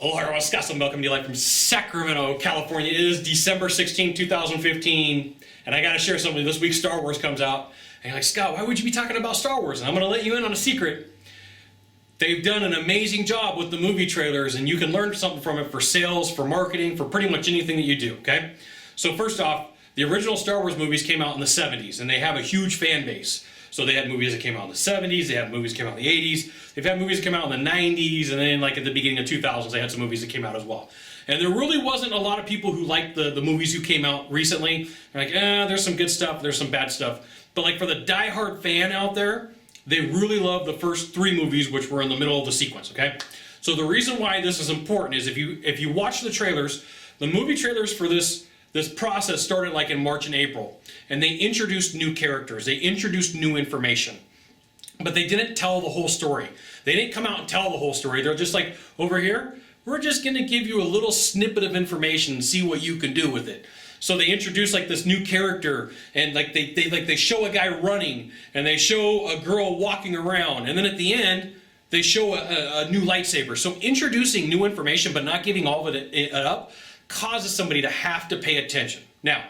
Hello everyone, Scott Sylvan Bell coming to you live from Sacramento, California. It is December 16, 2015, and I gotta share something. This week Star Wars comes out, and you're like, Scott, why would you be talking about Star Wars? And I'm gonna let you in on a secret. They've done an amazing job with the movie trailers, and you can learn something from it for sales, for marketing, for pretty much anything that you do, okay? So first off, the original Star Wars movies came out in the 70s, and they have a huge fan base. So they had movies that came out in the 70s, they had movies that came out in the 80s, they've had movies that came out in the 90s, and then like at the beginning of 2000s they had some movies that came out as well. And there really wasn't a lot of people who liked the movies who came out recently. They're like, there's some good stuff, there's some bad stuff. But like for the diehard fan out there, they really love the first three movies which were in the middle of the sequence, okay? So the reason why this is important is if you watch the trailers, the movie trailers for this process started like in March and April, and they introduced new characters, they introduced new information, but they didn't tell the whole story. They didn't come out and tell the whole story. They're just like, over here, we're just gonna give you a little snippet of information and see what you can do with it. So they introduce like this new character, and like they show a guy running, and they show a girl walking around, and then at the end, they show a new lightsaber. So introducing new information but not giving all of it up causes somebody to have to pay attention. Now,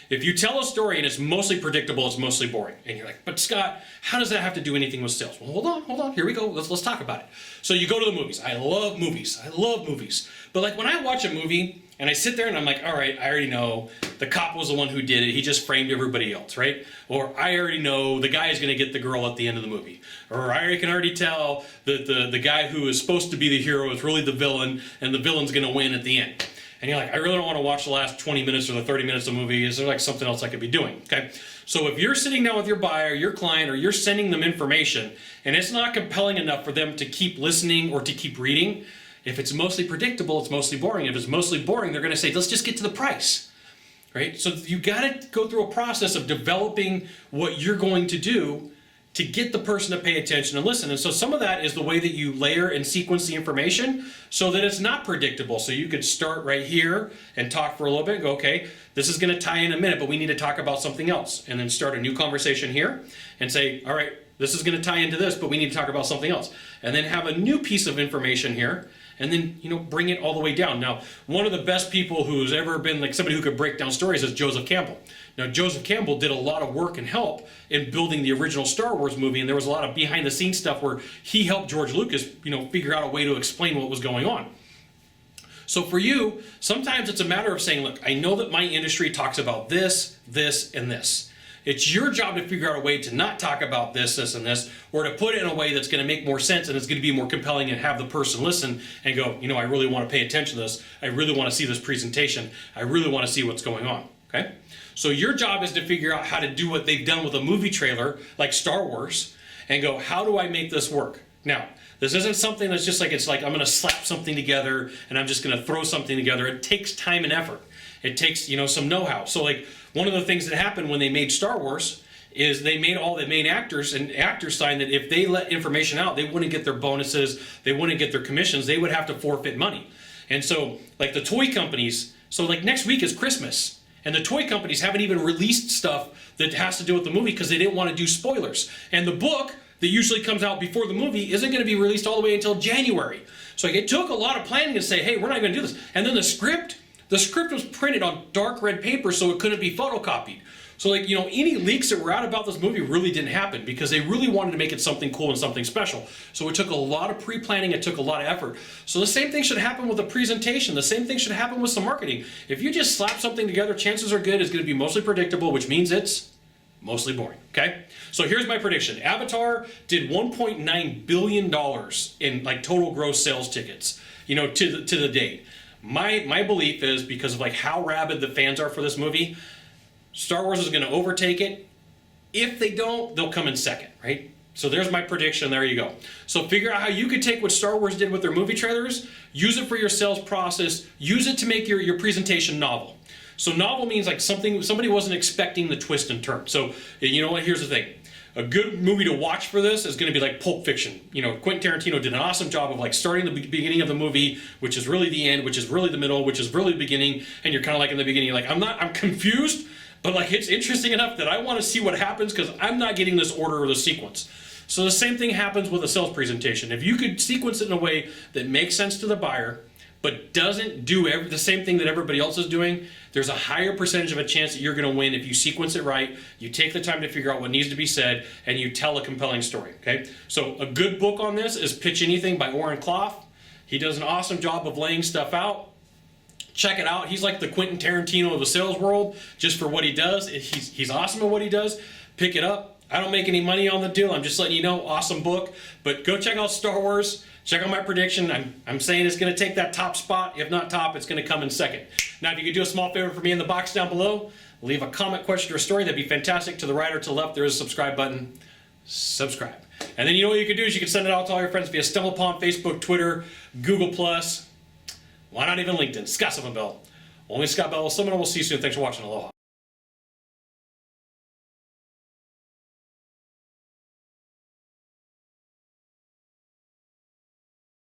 if you tell a story and it's mostly predictable, it's mostly boring, and you're like, but Scott, how does that have to do anything with sales? Well, hold on, here we go, let's talk about it. So you go to the movies. I love movies. But like when I watch a movie and I sit there and I'm like, all right, I already know the cop was the one who did it, he just framed everybody else, right? Or I already know the guy is gonna get the girl at the end of the movie. Or I can already tell that the guy who is supposed to be the hero is really the villain, and the villain's gonna win at the end. And you're like, I really don't want to watch the last 20 minutes or the 30 minutes of the movie. Is there like something else I could be doing? Okay. So if you're sitting down with your buyer, your client, or you're sending them information, and it's not compelling enough for them to keep listening or to keep reading, if it's mostly predictable, it's mostly boring. If it's mostly boring, they're going to say, let's just get to the price. Right? So you got to go through a process of developing what you're going to do to get the person to pay attention and listen. And so some of that is the way that you layer and sequence the information so that it's not predictable. So you could start right here and talk for a little bit and go, okay, this is going to tie in a minute, but we need to talk about something else. And then start a new conversation here and say, all right, this is going to tie into this, but we need to talk about something else. And then have a new piece of information here, and then, bring it all the way down. Now, one of the best people who's ever been like somebody who could break down stories is Joseph Campbell. Now, Joseph Campbell did a lot of work and help in building the original Star Wars movie, and there was a lot of behind the scenes stuff where he helped George Lucas, figure out a way to explain what was going on. So for you, sometimes it's a matter of saying, look, I know that my industry talks about this, this, and this. It's your job to figure out a way to not talk about this, this, and this, or to put it in a way that's going to make more sense and it's going to be more compelling and have the person listen and go, I really want to pay attention to this. I really want to see this presentation. I really want to see what's going on, okay? So your job is to figure out how to do what they've done with a movie trailer, like Star Wars, and go, how do I make this work? Now, this isn't something that's just like, it's like I'm going to slap something together and I'm just going to throw something together. It takes time and effort. It takes, some know-how. So like one of the things that happened when they made Star Wars is they made all the main actors and actors sign that if they let information out, they wouldn't get their bonuses, they wouldn't get their commissions, they would have to forfeit money. And so like the toy companies, so like next week is Christmas, and the toy companies haven't even released stuff that has to do with the movie because they didn't want to do spoilers. And the book that usually comes out before the movie isn't going to be released all the way until January. So like, it took a lot of planning to say, hey, we're not going to do this. And then the script was printed on dark red paper so it couldn't be photocopied. So like, any leaks that were out about this movie really didn't happen because they really wanted to make it something cool and something special. So it took a lot of pre-planning, it took a lot of effort. So the same thing should happen with a presentation. The same thing should happen with some marketing. If you just slap something together, chances are good it's going to be mostly predictable, which means it's mostly boring, okay? So here's my prediction. Avatar did $1.9 billion in like total gross sales tickets, to the date. My belief is because of like how rabid the fans are for this movie, Star Wars is going to overtake it. If they don't, they'll come in second, right? So there's my prediction. There you go. So figure out how you could take what Star Wars did with their movie trailers, use it for your sales process, use it to make your presentation novel. So novel means like somebody wasn't expecting the twist and turn. So you know what? Here's the thing. A good movie to watch for this is going to be like Pulp Fiction. Quentin Tarantino did an awesome job of like starting the beginning of the movie, which is really the end, which is really the middle, which is really the beginning, and you're kind of like in the beginning, you're like, I'm confused, but like it's interesting enough that I want to see what happens because I'm not getting this order or the sequence. So the same thing happens with a sales presentation. If you could sequence it in a way that makes sense to the buyer, but doesn't do the same thing that everybody else is doing, there's a higher percentage of a chance that you're going to win if you sequence it right, you take the time to figure out what needs to be said, and you tell a compelling story, okay? So a good book on this is Pitch Anything by Oren Klaff. He does an awesome job of laying stuff out. Check it out. He's like the Quentin Tarantino of the sales world, just for what he does. He's awesome at what he does. Pick it up. I don't make any money on the deal. I'm just letting you know, awesome book. But go check out Star Wars. Check out my prediction. I'm saying it's going to take that top spot. If not top, it's going to come in second. Now, if you could do a small favor for me in the box down below, leave a comment, question, or story. That'd be fantastic. To the right or to the left, there is a subscribe button. Subscribe. And then you know what you can do is you can send it out to all your friends via StumbleUpon, Facebook, Twitter, Google+. Why not even LinkedIn? Scott Sylvan Bell. Only Scott Bell. We'll see you soon. Thanks for watching. Aloha.